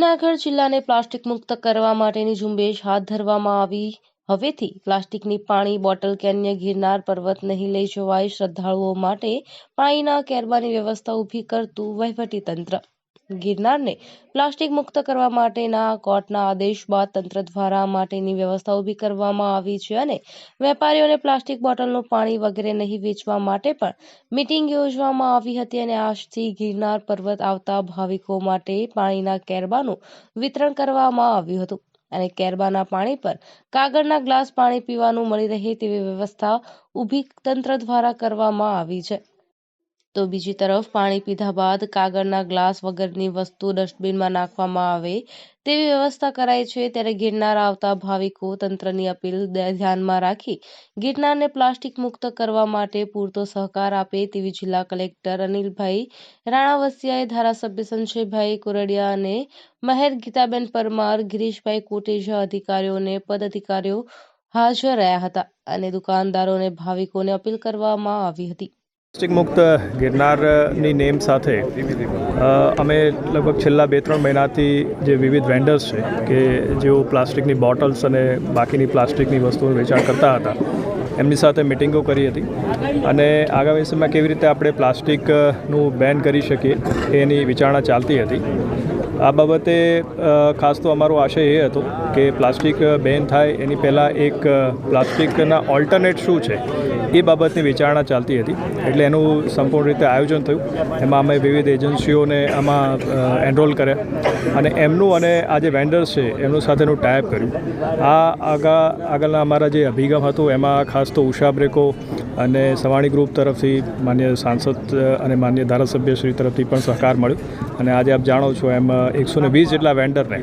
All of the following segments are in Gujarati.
જૂનાગઢ જિલ્લાને પ્લાસ્ટિક મુક્ત કરવા માટેની ઝુંબેશ હાથ ધરવામાં આવી। હવેથી પ્લાસ્ટિકની પાણી બોટલ કે અન્ય ગિરનાર પર્વત નહીં લઈ જવાય। શ્રદ્ધાળુઓ માટે પાણીના કેરબાની વ્યવસ્થા ઊભી કરતું વહીવટીતંત્ર। ગિરનારને પ્લાસ્ટિક મુક્ત કરવા માટેના કોર્ટના આદેશ બાદ તંત્ર દ્વારા આ માટેની વ્યવસ્થા ઊભી કરવામાં આવી છે અને વેપારીઓને પ્લાસ્ટિક બોટલનું પાણી વગેરે નહીં વેચવા માટે પણ મીટિંગ યોજવામાં આવી હતી અને આજથી ગિરનાર પર્વત આવતા ભાવિકો માટે પાણીના કેરબાનું વિતરણ કરવામાં આવ્યું હતું અને કેરબાના પાણી પર કાગળના ગ્લાસ પાણી પીવાનું મળી રહે તેવી વ્યવસ્થા ઊભી તંત્ર દ્વારા કરવામાં આવી છે। તો બીજી તરફ પાણી પીધા બાદ કાગળના ગ્લાસ વગરની વસ્તુ ડસ્ટબિનમાં નાખવામાં આવે તેવી વ્યવસ્થા કરાઈ છે। ત્યારે ગિરનાર આવતા ભાવિકો તંત્રની અપીલ ધ્યાનમાં રાખી ગિરનારને પ્લાસ્ટિક મુક્ત કરવા માટે પૂરતો સહકાર આપે તેવી જિલ્લા કલેક્ટર અનિલભાઈ રાણાવસિયાએ, ધારાસભ્ય સંજયભાઈ કુરડિયા અને મહેર ગીતાબેન પરમાર, ગિરીશભાઈ કોટેજા અધિકારીઓ અને પદાધિકારીઓ હાજર રહ્યા હતા અને દુકાનદારોને ભાવિકોને અપીલ કરવામાં આવી હતી। પ્લાસ્ટિક મુક્ત ગિરનારની નેમ સાથે અમે લગભગ છેલ્લા 2-3 મહિનાથી જે વિવિધ વેન્ડર્સ છે કે જેઓ પ્લાસ્ટિકની બોટલ્સ અને બાકીની પ્લાસ્ટિકની વસ્તુઓનું વેચાણ કરતા હતા એમની સાથે મિટિંગો કરી હતી અને આગામી સમયમાં કેવી રીતે આપણે પ્લાસ્ટિકનું બેન કરી શકીએ એની વિચારણા ચાલતી હતી। આ બાબતે ખાસ તો અમારો આશય એ હતો કે પ્લાસ્ટિક બેન થાય એની પહેલાં એક પ્લાસ્ટિકના ઓલ્ટરનેટ શું છે એ બાબતની વિચારણા ચાલતી હતી। એટલે એનું સંપૂર્ણ રીતે આયોજન થયું। એમાં અમે વિવિધ એજન્સીઓને આમાં એનરોલ કર્યા અને એમનું અને આ જે વેન્ડર્સ છે એમનું સાથેનું ટાઈપ કર્યું। આગળના અમારા જે અભિગમ હતો એમાં ખાસ તો ઉષા બ્રેકો અને સવાણી ગ્રુપ તરફથી માન્ય સાંસદ અને માન્ય ધારાસભ્યશ્રી તરફથી પણ સહકાર મળ્યો અને આજે આપ જાણો છો એમ 120 જેટલા વેન્ડરને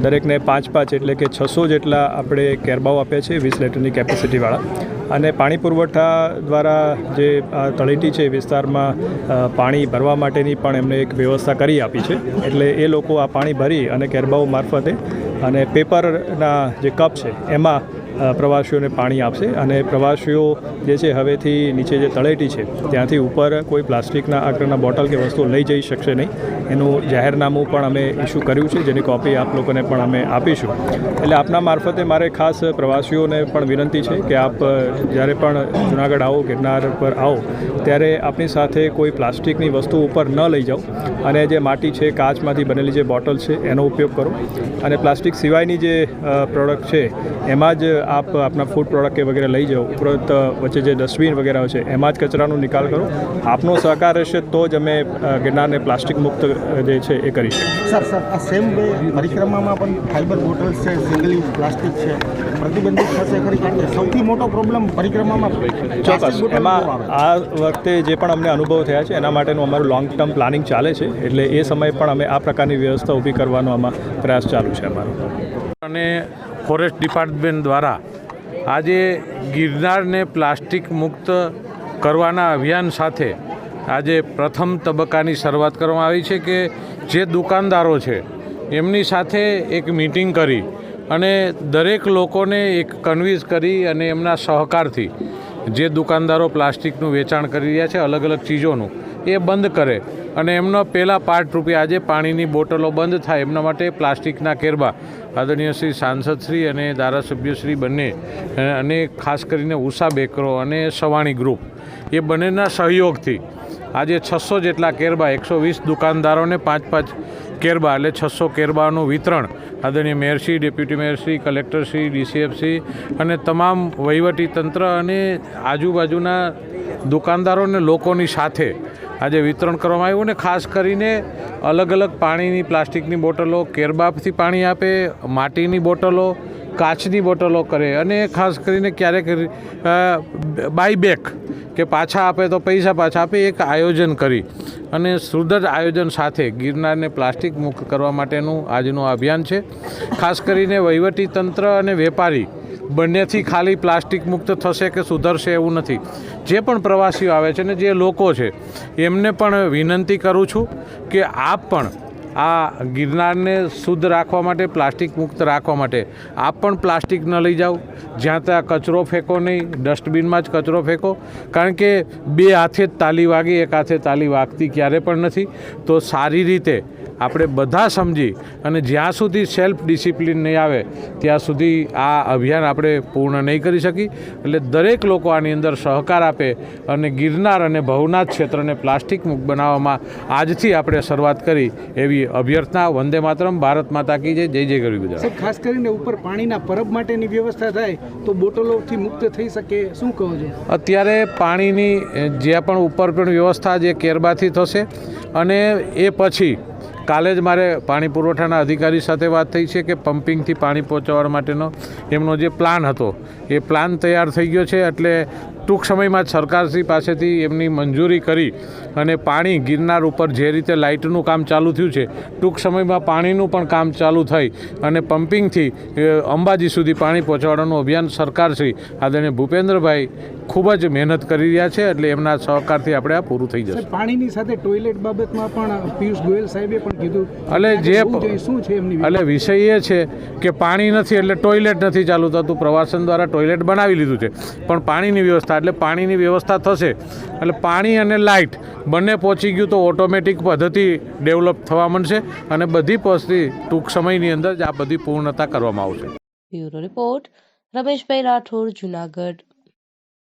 દરેકને 5-5 એટલે કે 600 જેટલા આપણે કેરબાઓ આપ્યા છે 20 લીટરની કેપેસિટીવાળા અને પાણી પુરવઠા દ્વારા જે તળેટી છે વિસ્તારમાં પાણી ભરવા માટેની પણ એમને એક વ્યવસ્થા કરી આપી છે। એટલે એ લોકો આ પાણી ભરી અને કેરબાઓ મારફતે અને પેપરના જે કપ છે એમાં પ્રવાસીઓને પાણી આપશે અને પ્રવાસીઓ જે છે હવેથી નીચે જે તળેટી છે ત્યાંથી ઉપર કોઈ પ્લાસ્ટિકના આકારના બોટલ કે વસ્તુ લઈ જઈ શકશે નહીં। એનું જાહેરનામું પણ અમે ઇસ્યુ કર્યું છે જેની કોપી આપ લોકોને પણ અમે આપીશું। એટલે આપના મારફતે મારે ખાસ પ્રવાસીઓને પણ વિનંતી છે કે આપ જ્યારે પણ જૂનાગઢ આવો, ગિરનાર પર આવો ત્યારે આપની સાથે કોઈ પ્લાસ્ટિકની વસ્તુ ઉપર ન લઈ જાઓ અને જે માટી છે, કાચમાંથી બનેલી જે બોટલ છે એનો ઉપયોગ કરો અને પ્લાસ્ટિક સિવાયની જે પ્રોડક્ટ છે એમાં જ આપ આપના ફૂડ પ્રોડક્ટ કે વગેરે લઈ જાઓ। ઉપરાંત વચ્ચે જે ડસ્ટબિન વગેરે છે એમાં જ કચરાનો નિકાલ કરો। આપનો સહકાર રહેશે તો જ અમે ગિરનારને પ્લાસ્ટિક મુક્ત જે છે એ કરી શકીએ। સર આ સેમ વે પરિક્રમામાં પણ ફાઇબર બોટલ્સ છે, સિંગલ યુઝ પ્લાસ્ટિક છે, પ્રતિબંધિત થશે ખરી? કારણ કે સૌથી મોટો પ્રોબ્લેમ પરિક્રમામાં ચોક્કસ એમાં આ વખતે જે પણ અમને અનુભવ થયા છે એના માટેનું અમારું લોંગ ટર્મ પ્લાનિંગ ચાલે છે। એટલે એ સમયે પણ અમે આ પ્રકારની વ્યવસ્થા ઊભી કરવાનો આમાં પ્રયાસ ચાલુ છે અમારો। અને ફોરેસ્ટ ડિપાર્ટમેન્ટ દ્વારા આજે ગિરનારને પ્લાસ્ટિક મુક્ત કરવાના અભિયાન સાથે આજે પ્રથમ તબક્કાની શરૂઆત કરવામાં આવી છે કે જે દુકાનદારો છે એમની સાથે એક મિટિંગ કરી અને દરેક લોકોને એક કન્વિન્સ કરી અને એમના સહકારથી જે દુકાનદારો પ્લાસ્ટિકનું વેચાણ કરી રહ્યા છે અલગ અલગ ચીજોનું એ બંધ કરે અને એમનો પહેલાં પાર્ટ રૂપે આજે પાણીની બોટલો બંધ થાય એમના માટે પ્લાસ્ટિકના કેરબા આદરણીય શ્રી સાંસદશ્રી અને ધારાસભ્યશ્રી બંને અને ખાસ કરીને ઉષા બેકરો અને સવાણી ગ્રુપ એ બંનેના સહયોગથી આજે 600 જેટલા કેરબા 120 દુકાનદારોને 5-5 કેરબા એટલે 600 કેરબાનું વિતરણ આદરણીય મેયરશ્રી, ડેપ્યુટી મેયરશ્રી, કલેક્ટરશ્રી, ડીસીએફશ્રી અને તમામ વહીવટીતંત્ર અને આજુબાજુના દુકાનદારો અને લોકોની સાથે આજે વિતરણ કરવામાં આવ્યું અને ખાસ કરીને અલગ અલગ પાણીની પ્લાસ્ટિકની બોટલો કેરબાથી પાણી આપે, માટીની બોટલો, કાચની બોટલો કરે અને ખાસ કરીને ક્યારેક બાયબેક કે પાછા આપે તો પૈસા પાછા આપે એક આયોજન કરી અને સુદૃઢ આયોજન સાથે ગિરનારને પ્લાસ્ટિક મુક્ત કરવા માટેનું આજનું અભિયાન છે। ખાસ કરીને વહીવટીતંત્ર અને વેપારી બંનેથી ખાલી પ્લાસ્ટિક મુક્ત થશે કે સુધરશે એવું નથી। જે પણ પ્રવાસીઓ આવે છે ને જે લોકો છે એમને પણ વિનંતી કરું છું કે આપ પણ આ ગિરનારને શુદ્ધ રાખવા માટે, પ્લાસ્ટિક મુક્ત રાખવા માટે આપ પણ પ્લાસ્ટિક ન લઈ જાઓ, જ્યાં ત્યાં કચરો ફેંકો નહીં, ડસ્ટબિનમાં જ કચરો ફેંકો। કારણ કે 2 હાથે જ તાલી વાગી, 1 હાથે તાલી વાગતી ક્યારે પણ નથી। તો સારી રીતે આપણે બધા સમજી અને જ્યાં સુધી સેલ્ફ ડિસિપ્લિન નહીં આવે ત્યાં સુધી આ અભિયાન આપણે પૂર્ણ નહીં કરી શકી. એટલે દરેક લોકો આની અંદર સહકાર આપે અને ગિરનાર અને ભવનાથ ક્ષેત્રને પ્લાસ્ટિક મુક્ત બનાવવામાં આજથી આપણે શરૂઆત કરી એવી અભ્યર્થના. વંદે માતરમ. ભારત માતા કી જય. જય જય ગરવી ગુજરાત. સાહેબ, ખાસ કરીને ઉપર પાણીના પરબ માટેની વ્યવસ્થા થાય તો બોટલોથી મુક્ત થઈ શકે, શું કહો છો? અત્યારે પાણીની જ્યાં પણ ઉપર પણ વ્યવસ્થા જે કેરબાથી થશે અને એ પછી કાલે જ મારે પાણી પુરવઠાના અધિકારી સાથે વાત થઈ છે કે પમ્પિંગથી પાણી પહોંચાડવા માટેનો એમનો જે પ્લાન હતો એ પ્લાન તૈયાર થઈ ગયો છે. એટલે ટૂંક સમયમાં જ સરકારશ્રી પાસેથી એમની મંજૂરી કરી અને પાણી ગિરનાર ઉપર જે રીતે લાઇટનું કામ ચાલુ થયું છે ટૂંક સમયમાં પાણીનું પણ કામ ચાલુ થઈ અને પમ્પિંગથી અંબાજી સુધી પાણી પહોંચાડવાનું અભિયાન સરકારશ્રી આદરણીય ભૂપેન્દ્રભાઈ ખૂબ જ મહેનત કરી રહ્યા છે. એટલે એમના સહકારથી આપણે આ પૂરું થઈ જશે. પાણીની સાથે ટોયલેટ બાબતમાં પણ પિયુષ ગોયલ સાહેબે પણ કીધું શું છે એમની એટલે વિષય એ છે કે પાણી નથી એટલે ટોયલેટ નથી ચાલુ થતું. પ્રવાસન દ્વારા ટોયલેટ બનાવી લીધું છે પણ પાણીની વ્યવસ્થા એટલે પાણીની વ્યવસ્થા થશે એટલે પાણી અને લાઇટ બંને પહોંચી ગયું તો ઓટોમેટિક પદ્ધતિ ડેવલપ થવા માંડશે અને બધી પદ્ધતિ ટૂંક સમયની અંદર જ આ બધી પૂર્ણતા કરવામાં આવશે. Bureau report Rameshbhai Rathod, Junagadh.